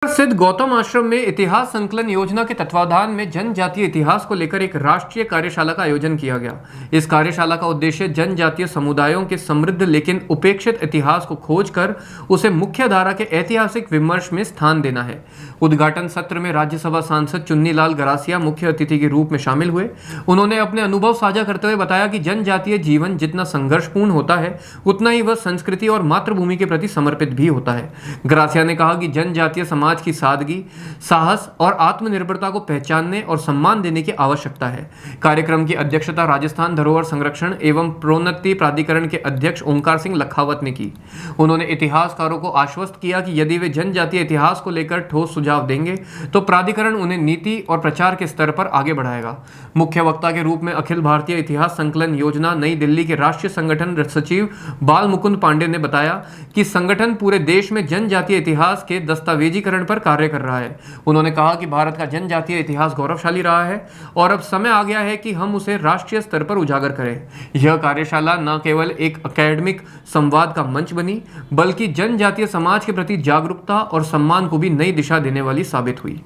सिद्ध गौतम आश्रम में इतिहास संकलन योजना के तत्वाधान में जनजातीय इतिहास को लेकर एक राष्ट्रीय कार्यशाला का आयोजन किया गया। इस कार्यशाला का उद्देश्य जनजातीय समुदायों के समृद्ध लेकिन उपेक्षित इतिहास को खोजकर उसे मुख्य धारा के ऐतिहासिक विमर्श में स्थान देना है। उद्घाटन सत्र में राज्यसभा सांसद चुन्नीलाल गरासिया मुख्य अतिथि के रूप में शामिल हुए। उन्होंने अपने अनुभव साझा करते हुए बताया कि जनजातीय जीवन जितना संघर्षपूर्ण होता है उतना ही वह संस्कृति और मातृभूमि के प्रति समर्पित भी होता है। गरासिया ने कहा कि जनजातीय समाज की सादगी, साहस और आत्मनिर्भरता को पहचानने और सम्मान देने की आवश्यकता है। कार्यक्रम की अध्यक्षता राजस्थान धरोहर संरक्षण एवं प्रोन्नति प्राधिकरण के अध्यक्ष ओंकार सिंह लखावत ने की। उन्होंने इतिहासकारों को आश्वस्त किया कि यदि वे जनजातीय इतिहास को लेकर ठोस सुझाव देंगे तो प्राधिकरण उन्हें नीति और प्रचार के स्तर पर आगे बढ़ाएगा। मुख्य वक्ता के रूप में अखिल भारतीय इतिहास संकलन योजना नई दिल्ली के राष्ट्रीय संगठन सचिव बाल मुकुंद पांडे ने बताया कि संगठन पूरे देश में जनजातीय इतिहास के दस्तावेजीकरण पर कार्य कर रहा है। उन्होंने कहा कि भारत का जनजातीय इतिहास गौरवशाली रहा है और अब समय आ गया है कि हम उसे राष्ट्रीय स्तर पर उजागर करें। यह कार्यशाला न केवल एक एकेडमिक संवाद का मंच बनी बल्कि जनजातीय समाज के प्रति जागरूकता और सम्मान को भी नई दिशा देने वाली साबित हुई।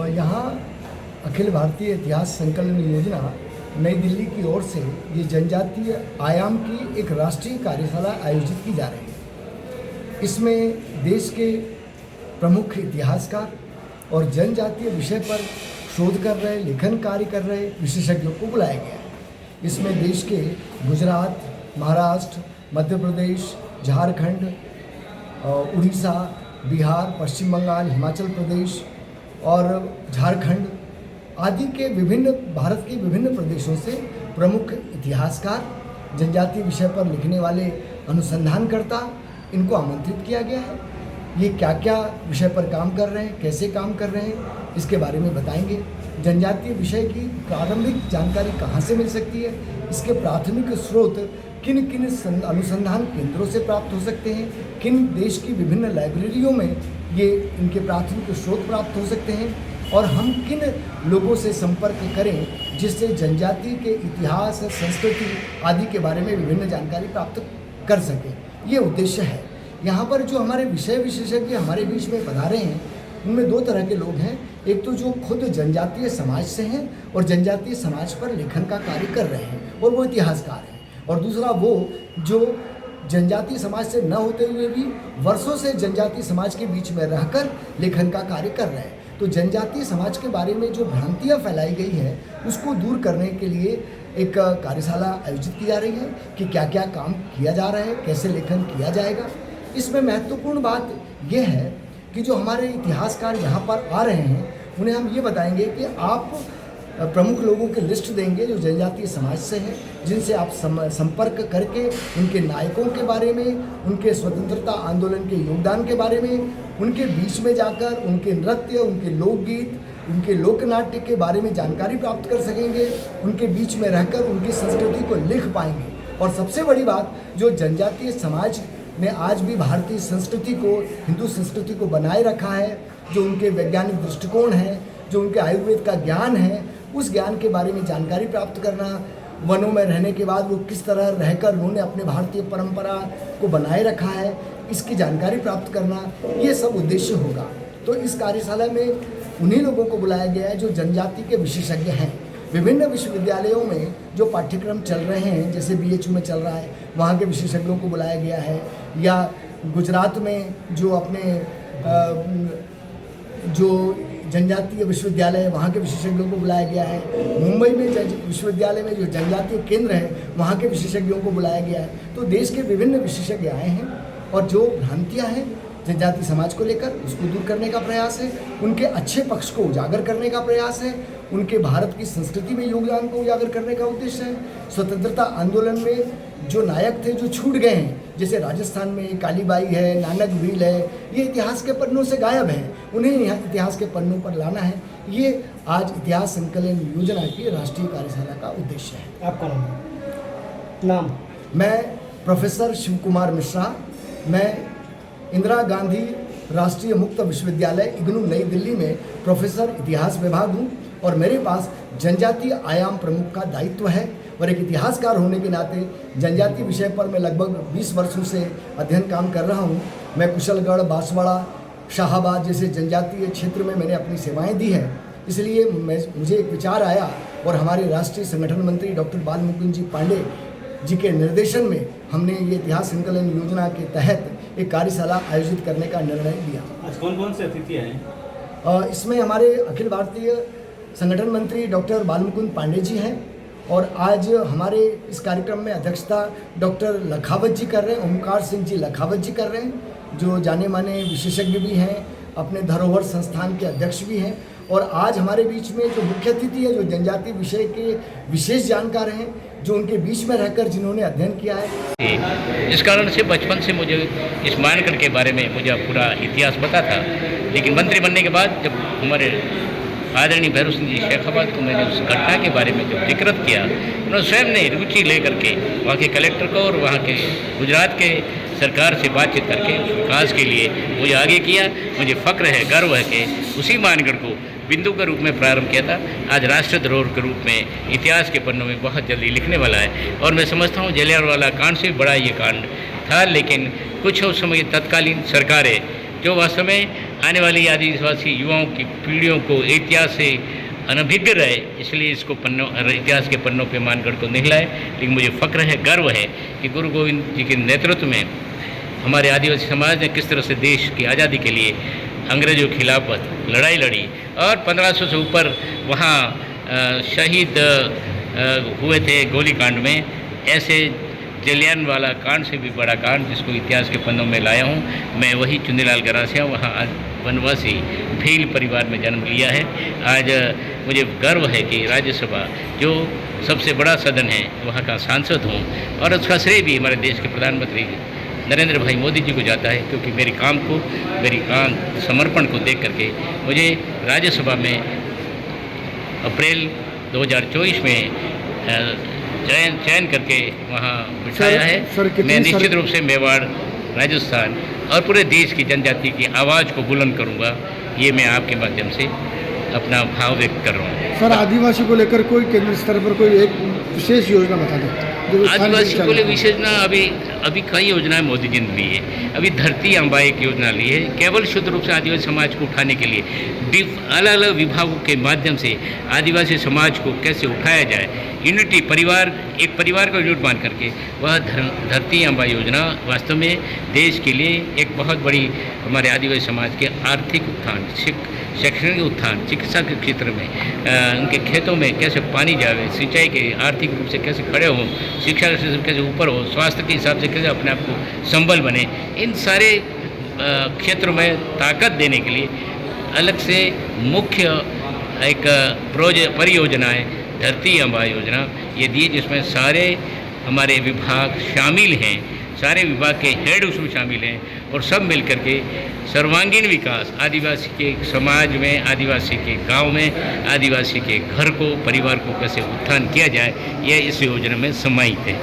यहाँ अखिल भारतीय इतिहास संकलन योजना नई दिल्ली की ओर से ये जनजातीय आयाम की एक राष्ट्रीय कार्यशाला आयोजित की जा रही है। इसमें देश के प्रमुख इतिहासकार और जनजातीय विषय पर शोध कर रहे, लेखन कार्य कर रहे विशेषज्ञों को बुलाया गया है। इसमें देश के गुजरात, महाराष्ट्र, मध्य प्रदेश, झारखंड, उड़ीसा, बिहार, पश्चिम बंगाल, हिमाचल प्रदेश और झारखंड आदि के भारत के विभिन्न प्रदेशों से प्रमुख इतिहासकार, जनजातीय विषय पर लिखने वाले अनुसंधानकर्ता इनको आमंत्रित किया गया है। ये क्या क्या विषय पर काम कर रहे हैं, कैसे काम कर रहे हैं, इसके बारे में बताएंगे। जनजातीय विषय की प्रारंभिक जानकारी कहाँ से मिल सकती है, इसके प्राथमिक स्रोत किन किन अनुसंधान केंद्रों से प्राप्त हो सकते हैं, किन देश की विभिन्न लाइब्रेरियों में ये इनके प्राथमिक स्रोत प्राप्त हो सकते हैं और हम किन लोगों से संपर्क करें जिससे जनजाति के इतिहास, संस्कृति आदि के बारे में विभिन्न जानकारी प्राप्त कर सकें। ये उद्देश्य है। यहाँ पर जो हमारे विषय विशेषज्ञ हमारे बीच में पधारे हैं उनमें दो तरह के लोग हैं। एक तो जो खुद जनजातीय समाज से हैं और जनजातीय समाज पर लेखन का कार्य कर रहे हैं और वो इतिहासकार हैं, और दूसरा वो जो जनजातीय समाज से न होते हुए भी वर्षों से जनजातीय समाज के बीच में रहकर लेखन का कार्य कर रहे हैं। तो जनजातीय समाज के बारे में जो भ्रांतियाँ फैलाई गई है उसको दूर करने के लिए एक कार्यशाला आयोजित की जा रही है कि क्या क्या काम किया जा रहा है, कैसे लेखन किया जाएगा। इसमें महत्वपूर्ण बात यह है कि जो हमारे इतिहासकार यहाँ पर आ रहे हैं उन्हें हम ये बताएंगे कि आप प्रमुख लोगों की लिस्ट देंगे जो जनजातीय समाज से हैं, जिनसे आप संपर्क करके उनके नायकों के बारे में, उनके स्वतंत्रता आंदोलन के योगदान के बारे में, उनके बीच में जाकर उनके नृत्य, उनके लोकगीत, उनके लोकनाट्य के बारे में जानकारी प्राप्त कर सकेंगे, उनके बीच में रहकर उनकी संस्कृति को लिख पाएंगे। और सबसे बड़ी बात, जो जनजातीय समाज ने आज भी भारतीय संस्कृति को, हिंदू संस्कृति को बनाए रखा है, जो उनके वैज्ञानिक दृष्टिकोण है, जो उनके आयुर्वेद का ज्ञान है, उस ज्ञान के बारे में जानकारी प्राप्त करना, वनों में रहने के बाद वो किस तरह रहकर उन्होंने अपने भारतीय परंपरा को बनाए रखा है, इसकी जानकारी प्राप्त करना, ये सब उद्देश्य होगा। तो इस कार्यशाला में उन्हीं लोगों को बुलाया गया है जो जनजाति के विशेषज्ञ हैं। विभिन्न विश्वविद्यालयों में जो पाठ्यक्रम चल रहे हैं, जैसे BHU में चल रहा है, वहाँ के विशेषज्ञों को बुलाया गया है, या गुजरात में जो अपने जो जनजातीय विश्वविद्यालय है वहाँ के विशेषज्ञों को बुलाया गया है, मुंबई में विश्वविद्यालय में जो जनजातीय केंद्र है वहाँ के विशेषज्ञों को बुलाया गया है। तो देश के विभिन्न विशेषज्ञ आए हैं और जो भ्रांतियाँ हैं जनजातीय समाज को लेकर उसको दूर करने का प्रयास है, उनके अच्छे पक्ष को उजागर करने का प्रयास है, उनके भारत की संस्कृति में योगदान को उजागर करने का उद्देश्य है। स्वतंत्रता आंदोलन में जो नायक थे जो छूट गए हैं, जैसे राजस्थान में कालीबाई है, नानक भील है, ये इतिहास के पन्नों से गायब हैं, उन्हें यहाँ इतिहास के पन्नों पर लाना है। ये आज इतिहास संकलन योजना की राष्ट्रीय कार्यशाला का उद्देश्य है। आपका नाम? मैं प्रोफेसर शिव कुमार मिश्रा, मैं इंदिरा गांधी राष्ट्रीय मुक्त विश्वविद्यालय इग्नू नई दिल्ली में प्रोफेसर इतिहास विभाग हूँ और मेरे पास जनजातीय आयाम प्रमुख का दायित्व है। और एक इतिहासकार होने के नाते जनजातीय विषय पर मैं लगभग 20 वर्षों से अध्ययन काम कर रहा हूँ मैं कुशलगढ़, बांसवाड़ा, शाहाबाद जैसे जनजातीय क्षेत्र में मैंने अपनी सेवाएं दी हैं। इसलिए मुझे एक विचार आया और हमारे राष्ट्रीय संगठन मंत्री डॉक्टर बाल मुकुंद जी पांडे जी के निर्देशन में हमने ये इतिहास संकलन योजना के तहत एक कार्यशाला आयोजित करने का निर्णय लिया। आज कौन कौन से अतिथि आए? इसमें हमारे अखिल भारतीय संगठन मंत्री डॉक्टर बाल मुकुंद पांडे जी हैं और आज हमारे इस कार्यक्रम में अध्यक्षता डॉक्टर लखावत जी कर रहे हैं, ओमकार सिंह जी लखावत जी कर रहे हैं, जो जाने माने विशेषज्ञ भी हैं, अपने धरोहर संस्थान के अध्यक्ष भी हैं। और आज हमारे बीच में जो मुख्य अतिथि है, जो जनजातीय विषय के विशेष जानकार हैं, जो उनके बीच में रहकर जिन्होंने अध्ययन किया है। इस कारण से बचपन से मुझे इस मानगढ़ के बारे में मुझे पूरा इतिहास पता था, लेकिन मंत्री बनने के बाद जब हमारे आदरणीय भैरव सिंह जी शेखावत को मैंने उस घटना के बारे में जब जिक्र किया, उन्होंने स्वयं ने रुचि लेकर के वहाँ के कलेक्टर को और वहाँ के गुजरात के सरकार से बातचीत करके उस विकास के लिए मुझे आगे किया। मुझे फ़ख्र है, गर्व है कि उसी मानगढ़ को बिंदु के रूप में प्रारंभ किया था, आज राष्ट्रीय धरोहर के रूप में इतिहास के पन्नों में बहुत जल्दी लिखने वाला है। और मैं समझता हूँ जलियांवाला कांड से बड़ा ये कांड था, लेकिन कुछ उस समय तत्कालीन सरकारें जो वास्तव में आने वाली आदिवासी युवाओं की पीढ़ियों को इतिहास से अनभिज्ञ रहे, इसलिए इसको इतिहास के पन्नों पे मानगढ़ को निकला है। लेकिन मुझे फ़ख्र है, गर्व है कि गुरु गोविंद जी के नेतृत्व में हमारे आदिवासी समाज ने किस तरह से देश की आज़ादी के लिए अंग्रेजों के खिलाफ लड़ाई लड़ी और 1500 से ऊपर वहाँ शहीद हुए थे गोलीकांड में। ऐसे जलियांवाला कांड से भी बड़ा कांड जिसको इतिहास के पन्नों में लाया हूँ मैं, वही चुन्नीलाल गरासिया, वहाँ आज वनवासी भील परिवार में जन्म लिया है। आज मुझे गर्व है कि राज्यसभा जो सबसे बड़ा सदन है वहाँ का सांसद हूँ, और उसका श्रेय भी हमारे देश के प्रधानमंत्री नरेंद्र भाई मोदी जी को जाता है, क्योंकि मेरे काम को, मेरी काम समर्पण को देख करके मुझे राज्यसभा में अप्रैल 2024 में चयन करके वहाँ बिठाया है। मैं निश्चित रूप से मेवाड़, राजस्थान और पूरे देश की जनजाति की आवाज़ को बुलंद करूँगा, ये मैं आपके माध्यम से अपना भाव व्यक्त कर रहा हूँ। सर, आदिवासी को लेकर कोई केंद्र स्तर पर कोई एक विशेष योजना बता दें। आदिवासी को लेकर विशेष ना, अभी कई योजनाएं मोदी जी ने ली है। अभी धरती आंबा एक योजना ली है, केवल शुद्ध रूप से आदिवासी समाज को उठाने के लिए अलग अलग विभागों के माध्यम से आदिवासी समाज को कैसे उठाया जाए, यूनिटी परिवार, एक परिवार को यूनिट मान करके वह धरती आंबा योजना वास्तव में देश के लिए एक बहुत बड़ी हमारे आदिवासी समाज के आर्थिक उत्थान, शैक्षणिक उत्थान, चिकित्सा के क्षेत्र में उनके खेतों में कैसे पानी जावे, सिंचाई के आर्थिक रूप से कैसे खड़े हों, शिक्षा के क्षेत्र कैसे ऊपर हो, स्वास्थ्य के हिसाब से कैसे अपने आप को संबल बने, इन सारे क्षेत्रों में ताकत देने के लिए अलग से मुख्य एक परियोजना है धरती आंबा योजना। ये दी जिसमें सारे हमारे विभाग शामिल हैं, सारे विभाग के हेड उसमें शामिल हैं, और सब मिलकर के सर्वांगीण विकास आदिवासी के समाज में, आदिवासी के गांव में, आदिवासी के घर को, परिवार को कैसे उत्थान किया जाए, यह इस योजना में समाहित है।